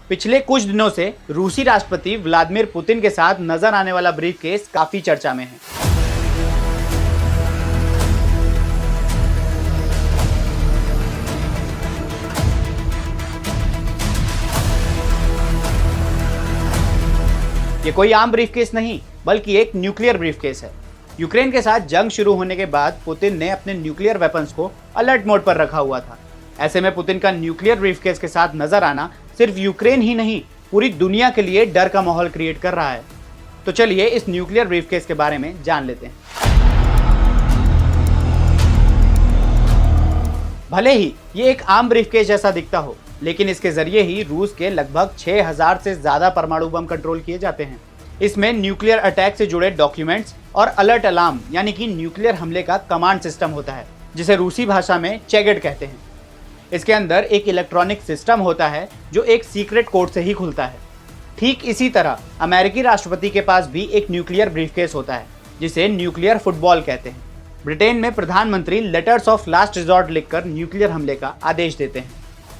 पिछले कुछ दिनों से रूसी राष्ट्रपति व्लादिमीर पुतिन के साथ नजर आने वाला ब्रीफकेस काफी चर्चा में है। ये कोई आम ब्रीफकेस नहीं बल्कि एक न्यूक्लियर ब्रीफकेस है। यूक्रेन के साथ जंग शुरू होने के बाद पुतिन ने अपने न्यूक्लियर वेपन्स को अलर्ट मोड पर रखा हुआ था। ऐसे में पुतिन का न्यूक्लियर ब्रीफकेस के साथ नजर आना सिर्फ यूक्रेन ही नहीं पूरी दुनिया के लिए डर का माहौल क्रिएट कर रहा है। तो चलिए इस न्यूक्लियर ब्रीफकेस के बारे में जान लेते हैं। भले ही ये एक आम ब्रीफकेस जैसा दिखता हो, लेकिन इसके जरिए ही रूस के लगभग 6000 से ज्यादा परमाणु बम कंट्रोल किए जाते हैं। इसमें न्यूक्लियर अटैक से जुड़े डॉक्यूमेंट्स और अलर्ट अलार्म यानी कि न्यूक्लियर हमले का कमांड सिस्टम होता है, जिसे रूसी भाषा में चेगेट कहते हैं। इसके अंदर एक इलेक्ट्रॉनिक सिस्टम होता है जो एक सीक्रेट कोड से ही खुलता है। ठीक इसी तरह अमेरिकी राष्ट्रपति के पास भी एक न्यूक्लियर ब्रीफकेस होता है, जिसे न्यूक्लियर फुटबॉल कहते हैं। ब्रिटेन में प्रधानमंत्री लेटर्स ऑफ लास्ट रिजॉर्ट लिखकर न्यूक्लियर हमले का आदेश देते हैं।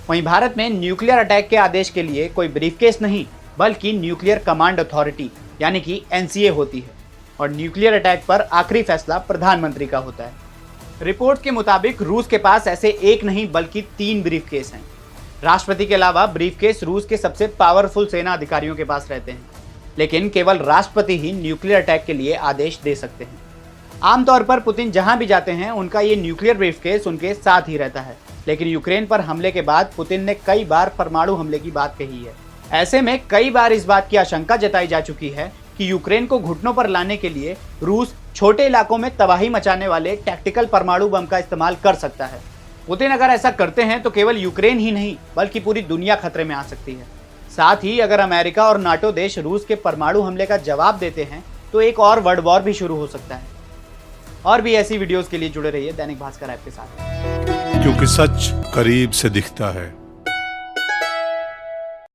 वहीं भारत में न्यूक्लियर अटैक के आदेश के लिए कोई ब्रीफकेस नहीं बल्कि न्यूक्लियर कमांड अथॉरिटी यानी कि एनसीए होती है, और न्यूक्लियर अटैक पर आखिरी फैसला प्रधानमंत्री का होता है। रिपोर्ट के मुताबिक रूस के पास ऐसे एक नहीं बल्कि 3 ब्रीफकेस हैं। राष्ट्रपति के अलावा ब्रीफकेस रूस के सबसे पावरफुल सेना अधिकारियों के पास रहते हैं, लेकिन केवल राष्ट्रपति ही न्यूक्लियर अटैक के लिए आदेश दे सकते हैं। आमतौर पर पुतिन जहां भी जाते हैं उनका ये न्यूक्लियर ब्रीफकेस उनके साथ ही रहता है, लेकिन यूक्रेन पर हमले के बाद पुतिन ने कई बार परमाणु हमले की बात कही है। ऐसे में कई बार इस बात की आशंका जताई जा चुकी है कि यूक्रेन को घुटनों पर लाने के लिए रूस छोटे इलाकों में तबाही मचाने वाले टैक्टिकल परमाणु बम का इस्तेमाल कर सकता है। पुतिन अगर ऐसा करते हैं तो केवल यूक्रेन ही नहीं बल्कि पूरी दुनिया खतरे में आ सकती है। साथ ही अगर अमेरिका और नाटो देश रूस के परमाणु हमले का जवाब देते हैं तो एक और वर्ल्ड वॉर भी शुरू हो सकता है। और भी ऐसी वीडियोस के लिए जुड़े रहिए दैनिक भास्कर ऐप के साथ, क्योंकि सच करीब से दिखता है।